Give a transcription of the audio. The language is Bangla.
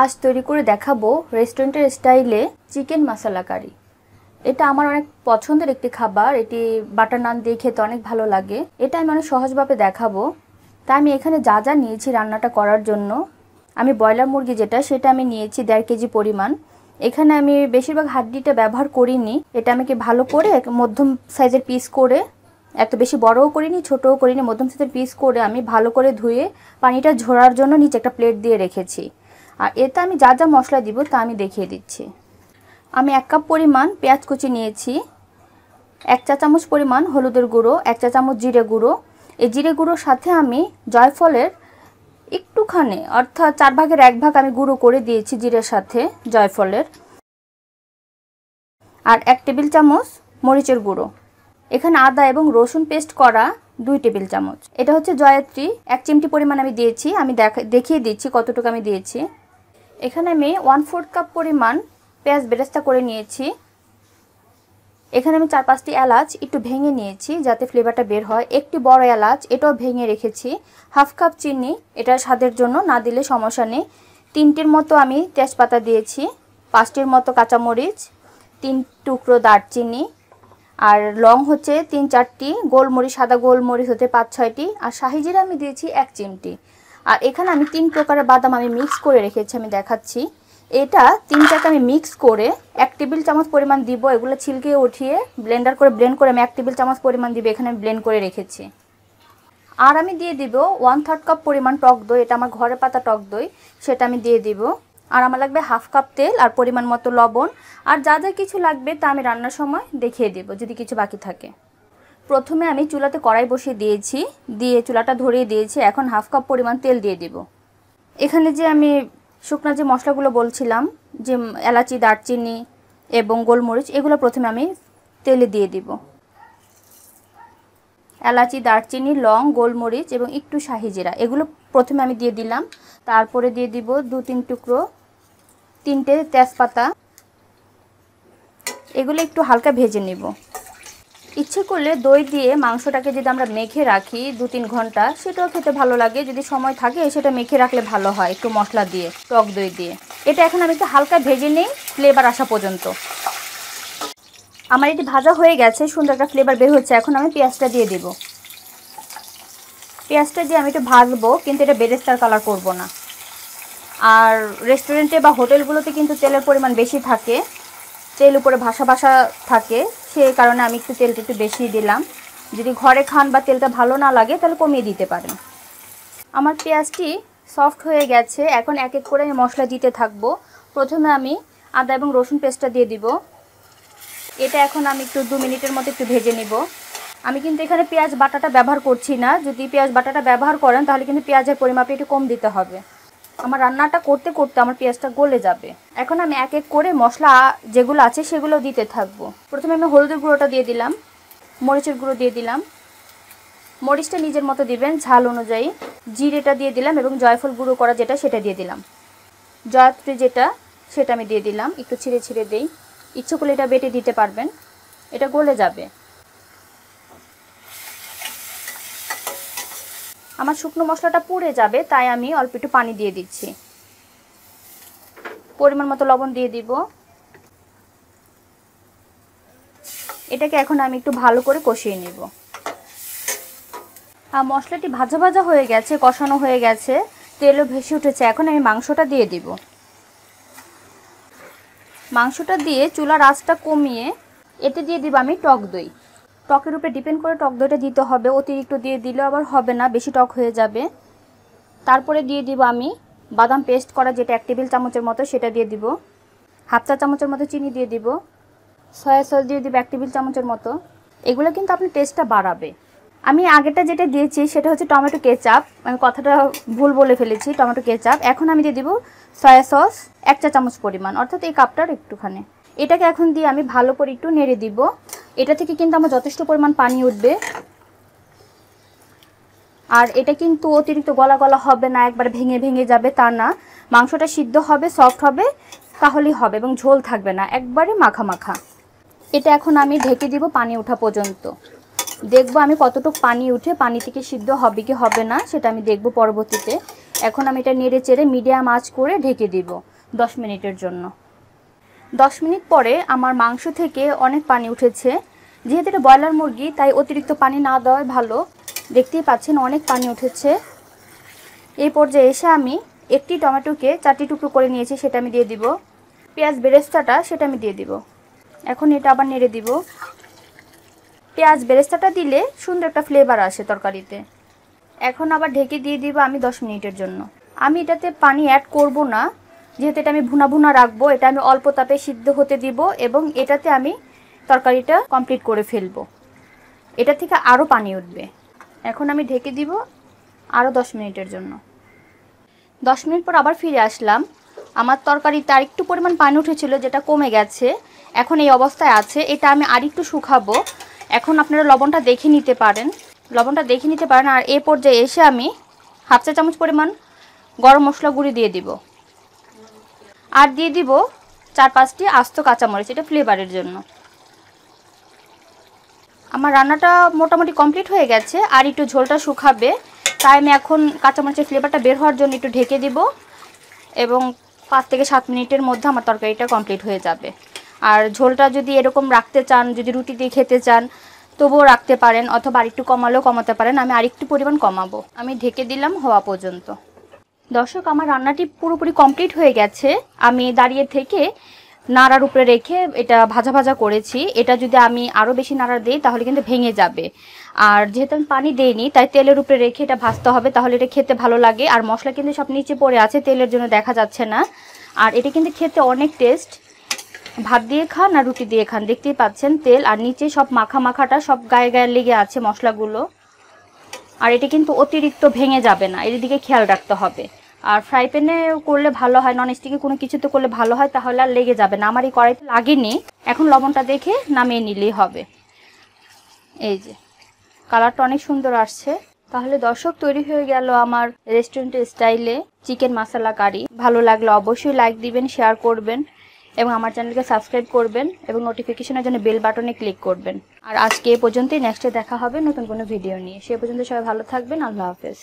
আজ তৈরি করে দেখাবো রেস্টুরেন্টের স্টাইলে চিকেন মশলা কারি। এটা আমার অনেক পছন্দের একটি খাবার। এটি বাটার নান দিয়ে খেতে অনেক ভালো লাগে। এটা আমি অনেক সহজভাবে দেখাবো। তাই আমি এখানে যা যা নিয়েছি রান্নাটা করার জন্য, আমি ব্রয়লার মুরগি সেটা আমি নিয়েছি 1.5 কেজি পরিমাণ। এখানে আমি বেশিরভাগ হাড্ডিটা ব্যবহার করিনি। এটা আমি ভালো করে মধ্যম সাইজের পিস করে, এত বেশি বড়ও করিনি ছোটও করিনি, মধ্যম সাইজের পিস করে আমি ভালো করে ধুয়ে পানিটা ঝরার জন্য নিচে একটা প্লেট দিয়ে রেখেছি। আর এতে আমি যা যা মশলা দিব তা আমি দেখিয়ে দিচ্ছি। আমি 1 কাপ পরিমাণ পেঁয়াজ কুচি নিয়েছি, 1 চা চামচ পরিমাণ হলুদের গুঁড়ো, 1 চা চামচ জিরে গুঁড়ো। এই জিরে গুঁড়োর সাথে আমি জয়ফলের একটুখানি অর্থাৎ 4 ভাগের 1 ভাগ আমি গুঁড়ো করে দিয়েছি জিরের সাথে জয়ফলের। আর 1 টেবিল চামচ মরিচের গুঁড়ো। এখানে আদা এবং রসুন পেস্ট করা 2 টেবিল চামচ। এটা হচ্ছে জয়ত্রী 1 চিমটি পরিমাণ আমি দিয়েছি। আমি দেখিয়ে দিচ্ছি কতটুকু আমি দিয়েছি। এখানে আমি 1/4 কাপ পরিমাণ পেঁয়াজ বেরেস্তা করে নিয়েছি। এখানে আমি 4-5টি এলাচ একটু ভেঙে নিয়েছি যাতে ফ্লেভারটা বের হয়। একটি বড় এলাচ এটাও ভেঙে রেখেছি। 1/2 কাপ চিনি, এটা স্বাদের জন্য, না দিলে সমস্যা নেই। 3টির মতো আমি তেজপাতা দিয়েছি, 5টির মতো কাঁচামরিচ, 3 টুকরো দারচিনি, আর লং হচ্ছে 3-4টি, গোলমরিচ সাদা গোলমরিচ হতে 5-6টি, আর শাহি জিরা আমি দিয়েছি 1 চিমটি। আর এখানে আমি 3 প্রকারের বাদাম আমি মিক্স করে রেখেছি, আমি দেখাচ্ছি। এটা 3টাকে আমি মিক্স করে 1 টেবিল চামচ পরিমাণ দিব। এগুলো ছিলকে উঠিয়ে ব্লেন্ডার করে ব্লেন্ড করে আমি 1 টেবিল চামচ পরিমাণ দিব। এখানে আমি ব্লেন্ড করে রেখেছি। আর আমি দিয়ে দিব 1/3 কাপ পরিমাণ টক দই। এটা আমার ঘরে পাতা টক দই, সেটা আমি দিয়ে দিব। আর আমার লাগবে 1/2 কাপ তেল আর পরিমাণ মতো লবণ। আর যা যা কিছু লাগবে তা আমি রান্নার সময় দেখিয়ে দেব যদি কিছু বাকি থাকে। প্রথমে আমি চুলাতে কড়াই বসিয়ে দিয়েছি, দিয়ে চুলাটা ধরিয়ে দিয়েছি। এখন 1/2 কাপ পরিমাণ তেল দিয়ে দিব। এখানে যে আমি শুকনো যে মশলাগুলো বলছিলাম, যে এলাচি, দারচিনি এবং গোলমরিচ, এগুলো প্রথমে আমি তেলে দিয়ে দিব। এলাচি, দারচিনি, লং, গোলমরিচ এবং একটু শাহি জিরা, এগুলো প্রথমে আমি দিয়ে দিলাম। তারপরে দিয়ে দিব 2-3 টুকরো 3টে তেজপাতা। এগুলো একটু হালকা ভেজে নেব। ইচ্ছে করলে দই দিয়ে মাংসটাকে যদি আমরা মেখে রাখি 2-3 ঘন্টা, সেটাও খেতে ভালো লাগে। যদি সময় থাকে সেটা মেখে রাখলে ভালো হয়, একটু মশলা দিয়ে, টক দই দিয়ে। এটা এখন আমি একটু হালকা ভেজে নেই ফ্লেভার আসা পর্যন্ত। আমার এটি ভাজা হয়ে গেছে, সুন্দর একটা ফ্লেভার বের হচ্ছে। এখন আমি পেঁয়াজটা দিয়ে দেব। পেঁয়াজটা দিয়ে আমি একটু ভাজবো, কিন্তু এটা বেরেস্তার কালার করব না। আর রেস্টুরেন্টে বা হোটেলগুলোতে কিন্তু তেলের পরিমাণ বেশি থাকে, তেল উপরে ভাসা ভাসা থাকে, সেই কারণে আমি একটু তেলটা একটু বেশি দিলাম। যদি ঘরে খান বা তেলটা ভালো না লাগে তাহলে কমিয়ে দিতে পারেন। আমার পেঁয়াজটি সফট হয়ে গেছে। এখন এক এক করে আমি মশলা দিতে থাকবো। প্রথমে আমি আদা এবং রসুন পেস্টটা দিয়ে দিব। এটা এখন আমি একটু 2 মিনিটের মতো একটু ভেজে নিব। আমি কিন্তু এখানে পেঁয়াজ বাটাটা ব্যবহার করছি না। যদি পেঁয়াজ বাটাটা ব্যবহার করেন তাহলে কিন্তু পেঁয়াজের পরিমাপে একটু কম দিতে হবে। আমার রান্নাটা করতে করতে আমার পেঁয়াজটা গলে যাবে। এখন আমি এক এক করে মশলা যেগুলো আছে সেগুলো দিতে থাকবো। প্রথমে আমি হলুদের গুঁড়োটা দিয়ে দিলাম, মরিচের গুঁড়ো দিয়ে দিলাম, মরিচটা নিজের মতো দিবেন ঝাল অনুযায়ী। জিরেটা দিয়ে দিলাম এবং জয়ফল গুঁড়ো করা সেটা দিয়ে দিলাম। জয়ত্রী সেটা আমি দিয়ে দিলাম। একটু ছিঁড়ে ছিঁড়ে দেই, ইচ্ছে করলে এটা বেটে দিতে পারবেন, এটা গলে যাবে। আমার শুকনো মশলাটা পুড়ে যাবে, তাই আমি অল্প একটু পানি দিয়ে দিচ্ছি। পরিমাণ মতো লবণ দিয়ে দিব। এটাকে এখন আমি একটু ভালো করে কষিয়ে নেব। আর মশলাটি ভাজা ভাজা হয়ে গেছে, কষানো হয়ে গেছে, তেলও ভেসে উঠেছে। এখন আমি মাংসটা দিয়ে দিব। মাংসটা দিয়ে চুলার আঁচটা কমিয়ে এতে দিয়ে দিব আমি টক দই। টকের উপরে ডিপেন্ড করে টক দইটা দিতে হবে। অতিরিক্ত দিয়ে দিলেও আবার হবে না, বেশি টক হয়ে যাবে। তারপরে দিয়ে দিব আমি বাদাম পেস্ট করা 1 টেবিল চামচের মতো, সেটা দিয়ে দিব। 1/2 চা চামচের মতো চিনি দিয়ে দিব। সয়া সস দিয়ে দিব 1 টেবিল চামচের মতো। এগুলো কিন্তু আপনার টেস্টটা বাড়াবে। আমি আগেটা যেটা দিয়েছি সেটা হচ্ছে টমেটো কেচাপ, আমি কথাটা ভুল বলে ফেলেছি, টমেটো কেচাপ। এখন আমি দিয়ে দিব সয়া সস 1 চা চামচ পরিমাণ, অর্থাৎ এই কাপটার একটুখানি। এটাকে এখন দিয়ে আমি ভালো করে একটু নেড়ে দিব। এটা থেকে কিন্তু আমার যথেষ্ট পরিমাণ পানি উঠবে। আর এটা কিন্তু অতিরিক্ত গলা গলা হবে না, একবার ভেঙে ভেঙে যাবে তা না। মাংসটা সিদ্ধ হবে, সফট হবে, তাহলেই হবে, এবং ঝোল থাকবে না, একবারে মাখা মাখা। এটা এখন আমি ঢেকে দিব পানি ওঠা পর্যন্ত। দেখব আমি কতটুকু পানি উঠে, পানি থেকে সিদ্ধ হবে কি হবে না সেটা আমি দেখব পরবর্তীতে। এখন আমি এটা নেড়ে চেড়ে মিডিয়াম আঁচ করে ঢেকে দিব 10 মিনিটের জন্য। 10 মিনিট পরে আমার মাংস থেকে অনেক পানি উঠেছে। যেহেতু এটা ব্রয়লার মুরগি তাই অতিরিক্ত পানি না দেওয়াই ভালো। দেখতেই পাচ্ছেন অনেক পানি উঠেছে। এই পর্যায়ে এসে আমি একটি টমেটোকে 4টি টুকরো করে নিয়েছি, সেটা আমি দিয়ে দিব। পেঁয়াজ বেরেস্তাটা সেটা আমি দিয়ে দিব। এখন এটা আবার নেড়ে দিব। পেঁয়াজ বেরেস্তাটা দিলে সুন্দর একটা ফ্লেভার আসে তরকারিতে। এখন আবার ঢেকে দিয়ে দিব আমি 10 মিনিটের জন্য। আমি এটাতে পানি অ্যাড করব না, যেহেতু এটা আমি ভুনা ভুনা রাখবো। এটা আমি অল্প তাপে সিদ্ধ হতে দিব এবং এটাতে আমি তরকারিটা কমপ্লিট করে ফেলবো। এটা থেকে আরও পানি উঠবে। এখন আমি ঢেকে দিব আরও 10 মিনিটের জন্য। 10 মিনিট পর আবার ফিরে আসলাম। আমার তরকারিতে আর একটু পরিমাণ পানি উঠেছিল, যেটা কমে গেছে, এখন এই অবস্থায় আছে। এটা আমি আর একটু শুকাবো। এখন আপনারা লবণটা দেখে নিতে পারেন, আর এই পর্যায়ে এসে আমি হাফ চা চামচ পরিমাণ গরম মশলা গুঁড়ি দিয়ে দিব। আর দিয়ে দিব 4-5টি আস্ত কাঁচামরিচ, এটা ফ্লেভারের জন্য। আমার রান্নাটা মোটামুটি কমপ্লিট হয়ে গেছে, আর একটু ঝোলটা শুকাবে, তাই আমি এখন কাঁচামরিচের ফ্লেভারটা বের হওয়ার জন্য একটু ঢেকে দিব এবং 5 থেকে 7 মিনিটের মধ্যে আমার তরকারিটা কমপ্লিট হয়ে যাবে। আর ঝোলটা যদি এরকম রাখতে চান, যদি রুটি দিয়ে খেতে চান তবুও রাখতে পারেন, অথবা আরেকটু কমালেও কমাতে পারেন। আমি আরেকটু পরিমাণ কমাবো। আমি ঢেকে দিলাম হওয়া পর্যন্ত। দর্শক, আমার রান্নাটি পুরোপুরি কমপ্লিট হয়ে গেছে। আমি দাঁড়িয়ে থেকে নাড়ার উপরে রেখে এটা ভাজা ভাজা করেছি। এটা যদি আমি আরও বেশি নাড়া দিই তাহলে কিন্তু ভেঙে যাবে। আর যেহেতু আমি পানি দেইনি তাই তেলের উপরে রেখে এটা ভাজতে হবে, তাহলে এটা খেতে ভালো লাগে। আর মশলা কিন্তু সব নিচে পড়ে আছে, তেলের জন্য দেখা যাচ্ছে না। আর এটা কিন্তু খেতে অনেক টেস্ট। ভাত দিয়ে খান আর রুটি দিয়ে খান, দেখতেই পাচ্ছেন তেল আর নিচে সব মাখাটা সব গায়ে গায়ে লেগে আছে মশলাগুলো। আর এটা কিন্তু অতিরিক্ত ভেঙে যাবে না, এর দিকে খেয়াল রাখতে হবে। আর ফ্রাই প্যানে করলে ভালো হয়, নন স্টিকে কোনো কিছুতে করলে ভালো হয়, তাহলে আর লেগে যাবে না। আমার এই কড়াইতে লাগেনি। এখন লবণটা দেখে নামিয়ে নিলেই হবে। এই যে কালারটা অনেক সুন্দর আসছে। তাহলে দর্শক, তৈরি হয়ে গেল আমার রেস্টুরেন্টের স্টাইলে চিকেন মশলা কারি। ভালো লাগলে অবশ্যই লাইক দিবেন, শেয়ার করবেন এবং আমার চ্যানেলকে সাবস্ক্রাইব করবেন এবং নোটিফিকেশনের জন্য বেল বাটনে ক্লিক করবেন। আর আজকে এ পর্যন্তই। নেক্সটে দেখা হবে নতুন কোনো ভিডিও নিয়ে। সে পর্যন্ত সবাই ভালো থাকবেন। আল্লাহ হাফেজ।